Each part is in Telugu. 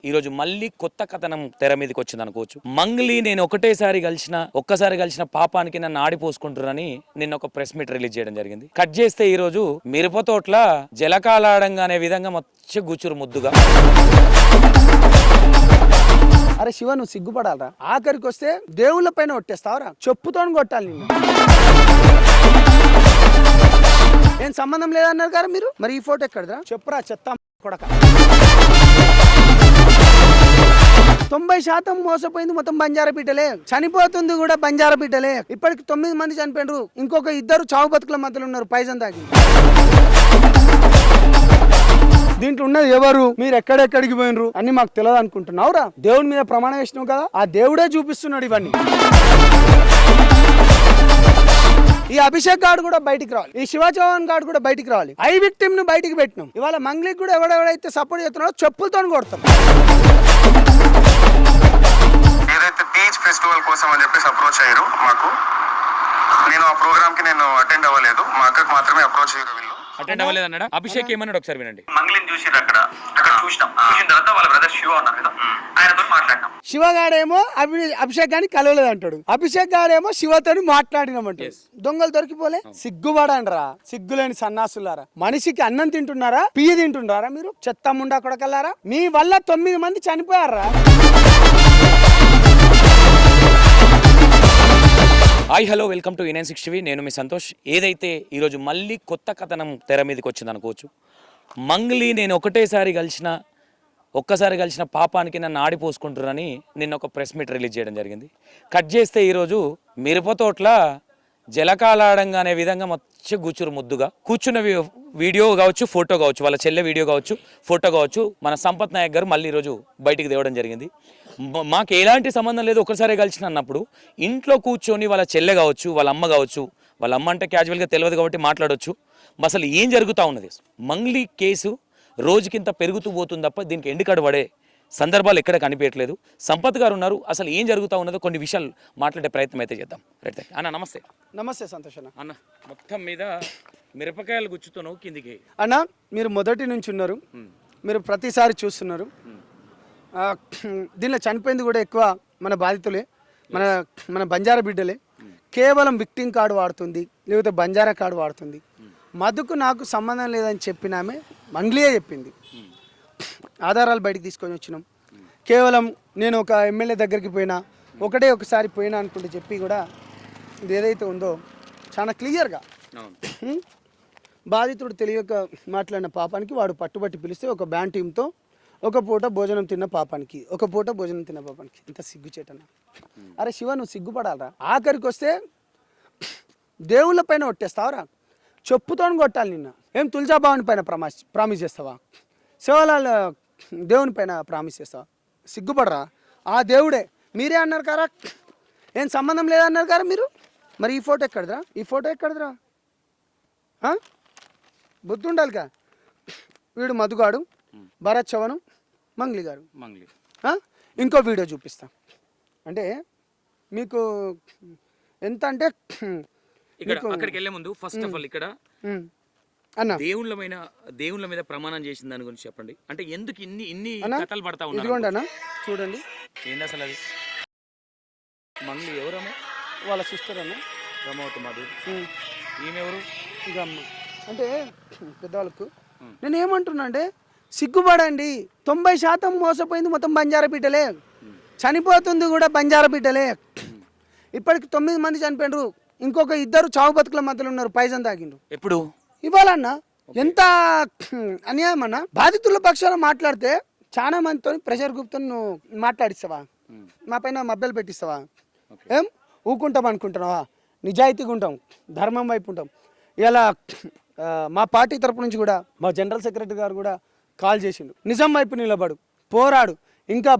ఈరోజు మళ్ళీ కొత్త కథనం తెర మీదకి వచ్చింది అనుకోవచ్చు. మంగ్లీ నేను ఒక్కసారి కలిసిన పాపానికి నన్ను ఆడిపోసుకుంటున్నారని నిన్న ఒక ప్రెస్ మీట్ రిలీజ్ చేయడం జరిగింది. కట్ చేస్తే ఈ రోజు మిరపతోట్ల జలకాలాడంగా అనే విధంగా మొత్తం గుచ్చురు ముద్దుగా. అరే శివ, నువ్వు సిగ్గుపడాలరా. ఆఖరికి వస్తే దేవుళ్ళ పైన ఒట్టేస్తావరా, చెప్పుతో కొట్టాలి నిన్ను. ఏం సంబంధం లేదన్నారు కదా మీరు. మరి ఈ ఫోటో ఎక్కడదా చెప్పురా, చెత్త కొడక. 90% మోసపోయింది మొత్తం బంజారా పీటలే, చనిపోతుంది కూడా బంజారా పీటలే. ఇప్పటికి 9 మంది చనిపోయినరు, ఇంకొక 2 చావు బతుకుల మధ్యలో ఉన్నారు పైజన్ తాగి. దీంట్లో ఉన్నది ఎవరు, మీరు ఎక్కడెక్కడికి పోయినరు అని మాకు తెలియదు అనుకుంటున్నావురా. దేవుడి మీద ప్రమాణం చేసినావు కదా, ఆ దేవుడే చూపిస్తున్నాడు ఇవన్నీ. ఈ అభిషేక్ గాడు కూడా బయటికి రావాలి, ఈ శివ చౌహాన్ గాడు కూడా బయటికి రావాలి. ఐ విక్టిమ్ ను బయటికి పెట్టినాం. ఇవాళ మంగ్లీకి కూడా ఎవడెవడైతే సపోర్ట్ చేస్తున్నాడో చెప్పులతో కొడతాం. ఏదైతే తీజ్ ఫెస్టివల్ కోసం అని చెప్పేసి అప్రోచ్ అయ్యారు మాకు, నేను ఆ ప్రోగ్రామ్ కి అటెండ్ అవ్వలేదు, మా అక్కకి మాత్రమే అప్రోచ్ అయ్యారు. వీళ్ళు అటెండ్ అవ్వలేదు అన్నాడు. అభిషేక్ ఏమన్నాడు ఒకసారి వినండి. మంగ్లీని చూసిరు, అక్కడ చూసిన తర్వాత వాళ్ళ బ్రదర్ శివ ఉన్నారు కదా, ఆయనతో మాట్లాడినాం. శివ గాడేమో అభిషేక్ గాని కలవలేదు అంటాడు, అభిషేక్ గాడేమో శివతో మాట్లాడినామంటాడు. దొంగలు దొరికిపోలే. సిగ్గుపడండిరా, సిగ్గులేని సన్నాసులారా. మనిషికి అన్నం తింటున్నారా, పియ్యి తింటున్నారా మీరు? చెత్త ముండా కొడకల్లారా, మీ వల్ల 9 మంది చనిపోయారా. Hi hello, welcome to E960 TV. నేను మీ సంతోష్. ఏదైతే ఈరోజు మళ్ళీ కొత్త కథనం తెర మీదకి వచ్చింది అనుకోవచ్చు. మంగ్లీ నేను ఒక్కసారి కలిసిన పాపానికి నన్ను ఆడిపోసుకుంటున్నారని నిన్న ఒక ప్రెస్ మీట్ రిలీజ్ చేయడం జరిగింది. కట్ చేస్తే ఈరోజు మిరపతోట్ల జలకాలాడంగా అనే విధంగా మొత్తం గుచ్చురు ముద్దుగా కూర్చున్న వీడియో కావచ్చు, ఫోటో కావచ్చు, వాళ్ళ చెల్లె వీడియో కావచ్చు, ఫోటో కావచ్చు, మన సంపత్ నాయక్ గారు మళ్ళీ ఈరోజు బయటికి తేవడం జరిగింది. మాకు ఎలాంటి సంబంధం లేదు, ఒకసారి కలిసిన అన్నప్పుడు ఇంట్లో కూర్చొని వాళ్ళ చెల్లె కావచ్చు, వాళ్ళ అమ్మ కావచ్చు, వాళ్ళ అమ్మ అంటే క్యాజువల్గా తెలియదు కాబట్టి మాట్లాడవచ్చు. అసలు ఏం జరుగుతూ ఉన్నది, మంగ్లీ కేసు రోజుకింత పెరుగుతూ పోతుంది తప్ప దీనికి ఎండుకడ పడే సందర్భాలు ఎక్కడ కనిపించట్లేదు. సంపత్ గారు ఉన్నారు, అసలు ఏం జరుగుతూ ఉన్నదో కొన్ని విషయాలు మాట్లాడే ప్రయత్నం అయితే చేద్దాం. రైట్ అన్న, నమస్తే. నమస్తే సంతోష్ అన్న. మొత్తం మీద మిరపకాయలు గుచ్చుతున్నావు కిందికి అన్న. మీరు మొదటి నుంచి ఉన్నారు, మీరు ప్రతిసారి చూస్తున్నారు. దీనిలో చనిపోయింది కూడా ఎక్కువ మన బాధితులే, మన బంజారా బిడ్డలే. కేవలం విక్టింగ్ కార్డు వాడుతుంది, లేకపోతే బంజారా కార్డు వాడుతుంది. మధుకు నాకు సంబంధం లేదని చెప్పినామే మంగ్లీయే చెప్పింది. ఆధారాలు బయటికి తీసుకొని వచ్చినాం. కేవలం నేను ఒక ఎమ్మెల్యే దగ్గరికి పోయినా, ఒకసారి పోయినా అనుకుంటే చెప్పి కూడా ఇది ఏదైతే ఉందో చాలా క్లియర్గా బాధితుడు తెలియక మాట్లాడిన పాపానికి వాడు పట్టుబట్టి పిలిస్తే ఒక బ్యాన్ టీంతో ఒక పూట భోజనం తిన్న పాపానికి ఇంత సిగ్గుచేటన. అరే శివ, నువ్వు సిగ్గుపడాలరా. ఆఖరికి వస్తే దేవుళ్ళ పైన ఒట్టేస్తావరా, చెప్పుతో కొట్టాలి నిన్న. ఏం తులజాభవాని పైన ప్రామిస్ చేస్తావా, శివలాల్ దేవుని పైన ప్రామిస్ చేస్తావా? సిగ్గుపడరా. ఆ దేవుడే మీరే అన్నారు కదా, ఏం సంబంధం లేదన్నారు కదా మీరు. మరి ఈ ఫోటో ఎక్కడదిరా, బుద్ధి ఉండాలిగా. వీడు మధుగాడు, భరత్ చవను, మంగ్లీ గారు. ఇంకో వీడియో చూపిస్తా. అంటే మీకు ఎంత అంటే అక్కడికి వెళ్ళే ముందు ఫస్ట్ ఆఫ్ ఆల్ ఇక్కడ అన్న దేవుళ్ళ మీద ప్రమాణం చేసిన దాని గురించి చెప్పండి. అంటే ఎందుకు ఇన్ని కథలు పడతా ఉన్నారు? ఇదిగోండి అన్న, చూడండి. ఏంది అసలు అది? మంగ్లీ ఎవరమ్మా? వాళ్ళ సిస్టర్ అన్న, రమావతి మధు. ఈమెవరు? ఇక అమ్మ. అంటే పెద్దవాళ్ళకు నేను ఏమంటున్నా అంటే సిగ్గుపడండి. 90% మోసపోయింది మొత్తం బంజారా పీటలే, చనిపోతుంది కూడా బంజారా పీటలే. ఇప్పటికి 9 మంది చనిపోయినరు, ఇంకొక 2 చావు బతుకుల మధ్యలో ఉన్నారు పైజన్ తాగిండ్రు. ఎప్పుడు ఇవ్వాలన్నా? ఎంత అన్యాయం అన్న. బాధితుల పక్షాన మాట్లాడితే చాలా మందితో ప్రెషర్ గ్రూప్తో నువ్వు మాట్లాడిస్తావా, మా పైన మబ్బెలు పెట్టిస్తావా? ఏం ఊకుంటాం అనుకుంటున్నావా? నిజాయితీగా ఉంటాం, ధర్మం వైపు ఉంటాం. ఇలా మా పార్టీ తరపు నుంచి కూడా మా జనరల్ సెక్రటరీ గారు కూడా కాల్ చేసిండు, నిజం వైపు నిలబడు, పోరాడు, ఇంకా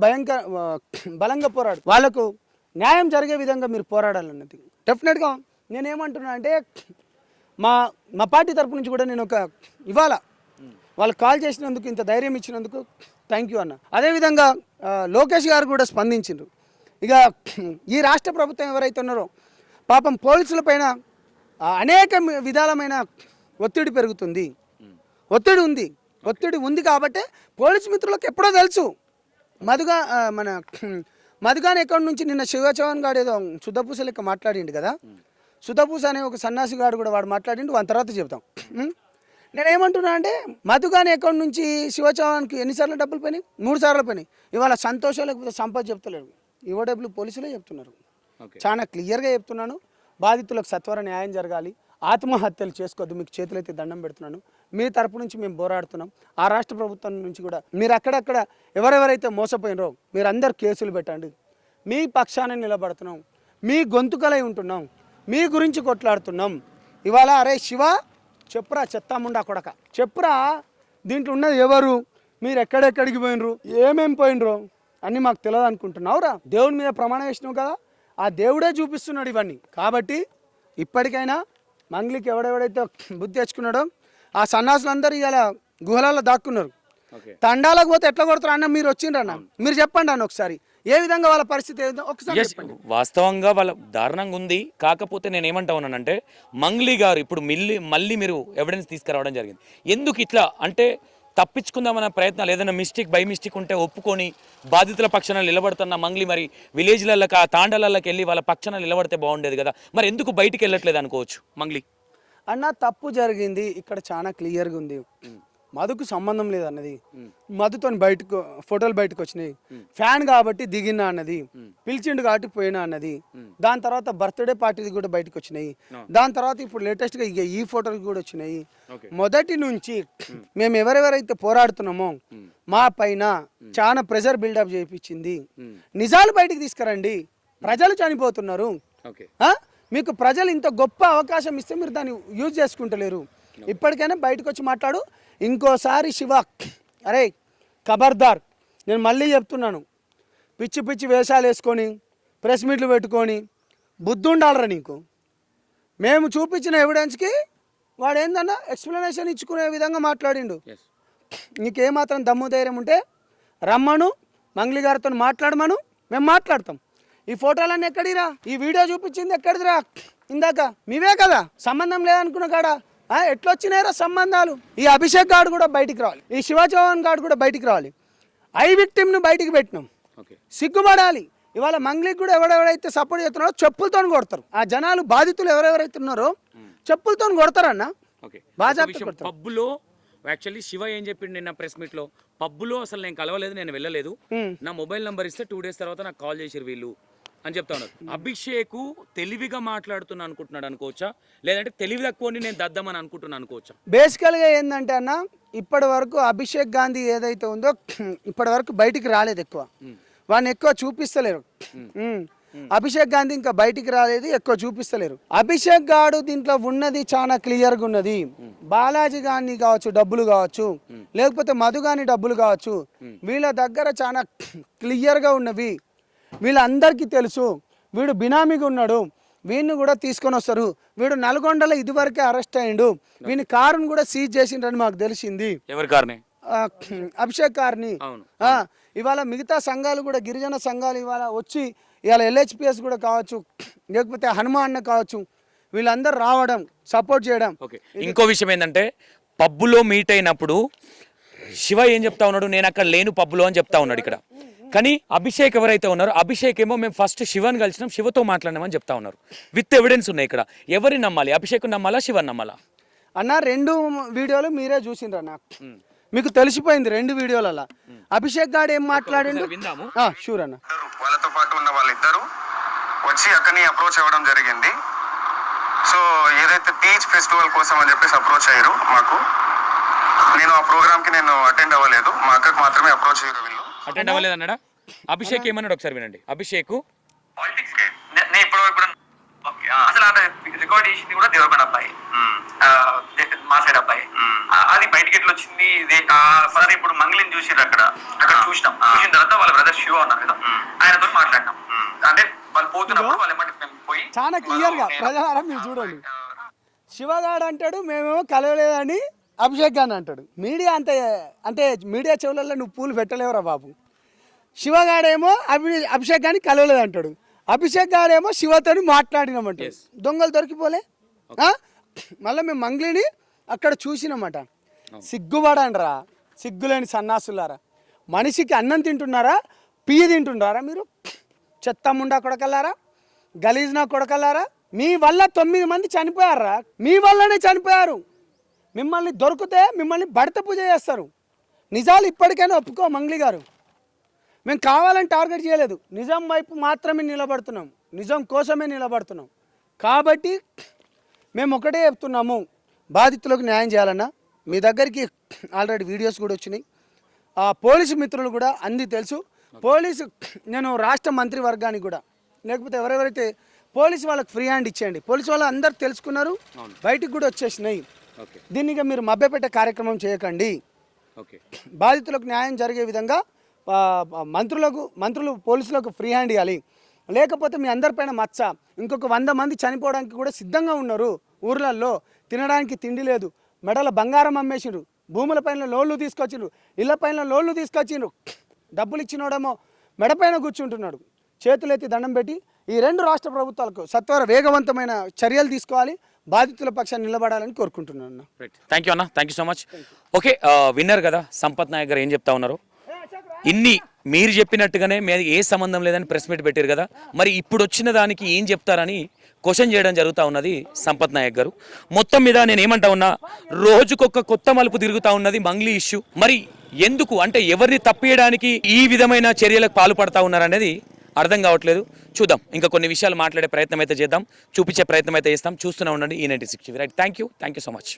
బలంగా పోరాడు, వాళ్ళకు న్యాయం జరిగే విధంగా మీరు పోరాడాలన్నది. డెఫినెట్గా నేనేమంటున్నా అంటే మా పార్టీ తరపు నుంచి కూడా నేను ఇవాళ వాళ్ళు కాల్ చేసినందుకు, ఇంత ధైర్యం ఇచ్చినందుకు థ్యాంక్ యూ అన్న. అదేవిధంగా లోకేష్ గారు కూడా స్పందించిండ్రు. ఇక ఈ రాష్ట్ర ప్రభుత్వం ఎవరైతే ఉన్నారో పాపం పోలీసుల పైన అనేక విధాలమైన ఒత్తిడి పెరుగుతుంది, ఒత్తిడి ఉంది కాబట్టి పోలీసు మిత్రులకు ఎప్పుడో తెలుసు మన మధుగాని అకౌంట్ నుంచి నిన్న శివ చౌహాన్ గారు ఏదో శుద్ధపూస లెక్క మాట్లాడిండు కదా. శుద్ధపూస అనే ఒక సన్నాసి గారు కూడా వాడు మాట్లాడిండు, వాని తర్వాత చెప్తాం. నేను ఏమంటున్నా అంటే మధుగాని అకౌంట్ నుంచి శివ చౌహాన్కి ఎన్నిసార్లు డబ్బులు పోయినాయి? 3 సార్లు పోయినాయి. ఇవాళ సంతోషం లేకపోతే సంపద చెప్తలేరు, డబ్బులు పోలీసులే చెప్తున్నారు. చాలా క్లియర్గా చెప్తున్నాను, బాధితులకు సత్వర న్యాయం జరగాలి. ఆత్మహత్యలు చేసుకోవద్దు, మీకు చేతులైతే దండం పెడుతున్నాను. మీ తరపు నుంచి మేము పోరాడుతున్నాం. ఆ రాష్ట్ర ప్రభుత్వం నుంచి కూడా మీరు అక్కడక్కడ ఎవరెవరైతే మోసపోయినరో మీరందరూ కేసులు పెట్టండి. మీ పక్షాన నిలబడుతున్నాం, మీ గొంతుకలై ఉంటున్నాం, మీ గురించి కొట్లాడుతున్నాం. ఇవాళ అరే శివ చెప్పురా, చెత్తాముండా కొడక చెప్పురా, దీంట్లో ఉన్నది ఎవరు, మీరు ఎక్కడెక్కడికి పోయినరు, ఏమేమి పోయినరు అన్నీ మాకు తెలియదు అనుకుంటున్నావురా. దేవుని మీద ప్రమాణం చేసినావు కదా, ఆ దేవుడే చూపిస్తున్నాడు ఇవన్నీ. కాబట్టి ఇప్పటికైనా మంగ్లీకి ఎవడెవడైతే బుద్ధి తెచ్చుకున్నాడో ఆ సన్నాసులందరూ ఇలా గుహలలో దాక్కున్నారు. తండాలకు పోతే ఎట్లా కొడతారు అన్న, మీరు వచ్చిండ్రు అన్న, మీరు చెప్పండి అన్న ఒకసారి ఏ విధంగా వాళ్ళ పరిస్థితి ఏదో ఒకసారి చెప్పండి. వాస్తవంగా వాళ్ళ దారుణంగా ఉంది. కాకపోతే నేను ఏమంటా ఉన్నానంటే మంగ్లీ గారు ఇప్పుడు మళ్ళీ మీరు ఎవిడెన్స్ తీసుకురావడం జరిగింది. ఎందుకు ఇట్లా అంటే తప్పించుకుందామన్న ప్రయత్నాలు, ఏదైనా బై మిస్టేక్ ఉంటే ఒప్పుకొని బాధితుల పక్షాన నిలబడుతున్న మంగ్లీ మరి విలేజ్లకి ఆ తాండాలకి వెళ్ళి వాళ్ళ పక్షాన నిలబడితే బాగుండేది కదా, మరి ఎందుకు బయటికి వెళ్ళట్లేదు అనుకోవచ్చు మంగ్లీ అన్న. తప్పు జరిగింది ఇక్కడ, చాలా క్లియర్గా ఉంది. మధుకు సంబంధం లేదన్నది, మధుతో ఫోటోలు బయటకు వచ్చినాయి. ఫ్యాన్ కాబట్టి దిగినా అన్నది, పిలిచిండు కాబట్టి పోయినా అన్నది. దాని తర్వాత బర్త్డే పార్టీ కూడా బయటకు వచ్చినాయి. దాని తర్వాత ఇప్పుడు లేటెస్ట్గా ఇక ఈ ఫోటోలు కూడా వచ్చినాయి. మొదటి నుంచి మేము ఎవరెవరైతే పోరాడుతున్నామో మా పైన చాలా ప్రెషర్ బిల్డప్ చేయించింది. నిజాలు బయటికి తీసుకురండి, ప్రజలు చనిపోతున్నారు. మీకు ప్రజలు ఇంత గొప్ప అవకాశం ఇస్తే మీరు దాన్ని యూజ్ చేసుకుంటలేరు. ఇప్పటికైనా బయటకు వచ్చి మాట్లాడు. ఇంకోసారి శివ అరే ఖబర్దార్, నేను మళ్ళీ చెప్తున్నాను, పిచ్చి పిచ్చి వేషాలు వేసుకొని ప్రెస్ మీట్లు పెట్టుకొని బుద్ధి ఉండాలరా నీకు. మేము చూపించిన ఎవిడెన్స్కి వాడు ఏందన్నా ఎక్స్ప్లెనేషన్ ఇచ్చుకునే విధంగా మాట్లాడిండు. నీకేమాత్రం దమ్ము ధైర్యం ఉంటే రమ్మను, మంగ్లీ గారితో మాట్లాడమను, మేము మాట్లాడతాం. ఈ ఫోటోలన్నీ ఎక్కడిరా, ఈ వీడియో చూపించింది ఎక్కడిదిరా, ఇందాక మీవే కదా, సంబంధం లేదనుకున్న కాడా ఎట్లా వచ్చినాయరా సంబంధాలు. ఈ అభిషేక్ గారు కూడా బయటికి రావాలి, ఈ శివ చౌహాన్ గారు కూడా బయటికి రావాలి. ఐ విక్టిమ్ను బయటికి పెట్టినాం, సిగ్గుపడాలి. ఇవాళ మంగ్లీకి కూడా ఎవడెవడైతే సపోర్ట్ చేస్తున్నారో చెప్పులతో కొడతారు. ఆ జనాలు బాధితులు ఎవరెవరైతే ఉన్నారో చెప్పులతో కొడతారన్న. పబ్బులో యాక్చువల్లీ శివ ఏం చెప్పిండు నిన్న ప్రెస్ మీట్ లో, పబ్బులో అసలు నేను కలవలేదు, నేను వెళ్ళలేదు, నా మొబైల్ నంబర్ ఇస్తే 2 days తర్వాత నాకు కాల్ చేసిరు వీళ్ళు అని చెప్తా ఉన్నారు. అభిషేక్ తెలివిగా మాట్లాడుతున్నా అనుకుంటున్నాడు అనుకోవచ్చా, లేదంటే తెలివి తక్కువని నేను దద్దామని అనుకుంటున్నాను అనుకోవచ్చా? బేసికల్గా ఏంటంటే అన్న, ఇప్పటి వరకు అభిషేక్ గాంధీ ఏదైతే ఉందో ఇప్పటి వరకు బయటికి రాలేదు, ఎక్కువ వాడిని ఎక్కువ చూపిస్తలేరు. అభిషేక్ గాంధీ ఇంకా బయటికి రాలేదు, ఎక్కువ చూపిస్తలేరు. అభిషేక్ గాడు దీంట్లో ఉన్నది చాలా క్లియర్గా ఉన్నది. బాలాజీ గాని కావచ్చు డబ్బులు కావచ్చు, లేకపోతే మధు గాని డబ్బులు కావచ్చు, వీళ్ళ దగ్గర చాలా క్లియర్గా ఉన్నవి. వీళ్ళందరికీ తెలుసు వీడు బినామీగా ఉన్నాడు, వీడిని కూడా తీసుకొని వస్తారు. వీడు నల్గొండలో ఇదివరకే అరెస్ట్ అయ్యిండు, వీని కారును కూడా సీజ్ చేసిండ్రని మాకు తెలిసింది. ఎవరి కార్ని? అభిషేక్ కార్ని. ఇవాళ మిగతా సంఘాలు కూడా, గిరిజన సంఘాలు ఇవాళ వచ్చి, ఇవాళ LHPS కూడా కావచ్చు, లేకపోతే హనుమాన్ కావచ్చు, వీళ్ళందరూ రావడం, సపోర్ట్ చేయడం. ఇంకో విషయం ఏంటంటే పబ్బులో మీట్ అయినప్పుడు శివ ఏం చెప్తా ఉన్నాడు, నేను అక్కడ లేను పబ్బులో అని చెప్తా ఉన్నాడు ఇక్కడ. కానీ అభిషేక్ ఎవరైతే ఉన్నారో, అభిషేక్ ఏమో మేము ఫస్ట్ శివని కలిసినాం, శివతో మాట్లాడినామని చెప్తా ఉన్నారు. విత్ ఎవిడెన్స్ ఉన్నాయి ఇక్కడ. ఎవరిని నమ్మాలి, అభిషేక్ నమ్మాలా, శివని నమ్మాలా? అన్న 2 వీడియోలు మీరే చూసిండ్రు అన్న, మీకు తెలిసిపోయింది 2 వీడియోలలో. అభిషేక్ గారు ఏం మాట్లాడిండు షూర్ అన్న. వాళ్ళతో పాటు ఉన్న వాళ్ళిద్దరు వచ్చి అక్కడిని అప్రోచ్ అవ్వడం జరిగింది. సో ఏదైతే తీజ్ ఫెస్టివల్ కోసం అని చెప్పేసి అప్రోచ్ అయ్యారు మాకు. నేను ఆ ప్రోగ్రామ్ కి నేను అటెండ్ అవ్వలేదు, మా అక్కకు మాత్రమే అప్రోచ్ అయ్యారు వీళ్ళు. అటెండ్ అవ్వలేదు అన్నాడా? అభిషేక్ ఏమన్నాడు ఒకసారి వినండి. అభిషేక్ పాలిటిక్స్ అసలు రికార్డ్ చేసింది కూడా దేవరపేట అబ్బాయి, మా సైడ్ అబ్బాయి. అది బయటకి ఎట్లా వచ్చింది? ఫర్ ఇప్పుడు మంగళిని చూసిర్రు, అక్కడ చూసినాం. చూసిన తర్వాత వాళ్ళ బ్రదర్ శివ ఉన్నారు కదా, ఆయనతో మాట్లాడినాం. అంటే వాళ్ళు పోతున్నప్పుడు వాళ్ళు ఏమంటే మేము పోయి చాలా క్లియర్ గా ప్రజారం మీరు చూడండి. శివగాడు అంటాడు మేమేమో కలవలేదని, అభిషేక్ గాని అంటాడు. మీడియా అంటే మీడియా చెవులలో నువ్వు పూలు పెట్టలేవురా బాబు. శివగాడేమో అభిషేక్ గాని కలవలేదు అంటాడు, అభిషేక్ గారేమో శివతో మాట్లాడినామంటాడు. దొంగలు దొరికిపోలే. మళ్ళీ మేము మంగ్లీని అక్కడ చూసినామట. సిగ్గుపడండిరా, సిగ్గులేని సన్నాసులారా. మనిషికి అన్నం తింటున్నారా, పియ్యి తింటున్నారా మీరు? చెత్తముండా కొడకల్లారా, గలీజ్నా కొడకల్లారా, మీ వల్ల 9 మంది చనిపోయారా? మీ వల్లనే చనిపోయారు. మిమ్మల్ని దొరికితే మిమ్మల్ని బడత పూజ చేస్తారు. నిజాలు ఇప్పటికైనా ఒప్పుకో మంగ్లీ గారు. మేము కావాలని టార్గెట్ చేయలేదు, నిజం వైపు మాత్రమే నిలబడుతున్నాం, నిజం కోసమే నిలబడుతున్నాం. కాబట్టి మేము ఒకటే చెప్తున్నాము, బాధితులకు న్యాయం చేయాలన్నా. మీ దగ్గరికి ఆల్రెడీ వీడియోస్ కూడా వచ్చినాయి. పోలీసు మిత్రులు కూడా అంది తెలుసు. నేను రాష్ట్ర మంత్రి వర్గానికి కూడా, లేకపోతే ఎవరెవరైతే పోలీసు వాళ్ళకి ఫ్రీ హ్యాండ్ ఇచ్చేయండి. పోలీసు వాళ్ళు అందరు తెలుసుకున్నారు, బయటికి కూడా వచ్చేసినాయి. దీనిగా మీరు మభ్యపెట్టే కార్యక్రమం చేయకండి. బాధితులకు న్యాయం జరిగే విధంగా మంత్రులు పోలీసులకు ఫ్రీ హ్యాండ్ ఇవ్వాలి. లేకపోతే మీ అందరిపైన మచ్చ, ఇంకొక 100 మంది చనిపోవడానికి కూడా సిద్ధంగా ఉన్నారు. ఊర్లలో తినడానికి తిండి లేదు, మెడల బంగారం అమ్మేసిండ్రు, భూముల పైన లోన్లు తీసుకొచ్చిండ్రు, ఇళ్ల పైన లోన్లు తీసుకొచ్చిండ్రు. డబ్బులు ఇచ్చినోడేమో మెడపైన కూర్చుంటున్నాడు. చేతులెత్తి దండం పెట్టి ఈ 2 రాష్ట్ర ప్రభుత్వాలకు సత్వర వేగవంతమైన చర్యలు తీసుకోవాలి, బాధితుల పక్షాన్ని నిలబడాలని కోరుకుంటున్నాను. థ్యాంక్ యూ అన్న, thank you so much. Okay, winner కదా సంపత్ నాయక్ గారు ఏం చెప్తా ఉన్నారు. ఇన్ని మీరు చెప్పినట్టుగానే మీద ఏ సంబంధం లేదని ప్రెస్ మీట్ పెట్టారు కదా, మరి ఇప్పుడు వచ్చిన దానికి ఏం చెప్తారని క్వశ్చన్ చేయడం జరుగుతూ ఉన్నది సంపత్ నాయక్ గారు. మొత్తం మీద నేను ఏమంటా ఉన్నా, రోజుకొక కొత్త మలుపు తిరుగుతూ ఉన్నది మంగ్లీ ఇష్యూ. మరి ఎందుకు అంటే ఎవరిని తప్పియడానికి ఈ విధమైన చర్యలకు పాల్పడతా ఉన్నారనేది అర్థం కావట్లేదు. చూద్దాం, ఇంకా కొన్ని విషయాలు మాట్లాడే ప్రయత్నం అయితే చేద్దాం, చూపించే ప్రయత్నం అయితే చేస్తాం. చూస్తూనే ఉండండి E96 TV. Right, thank you so much.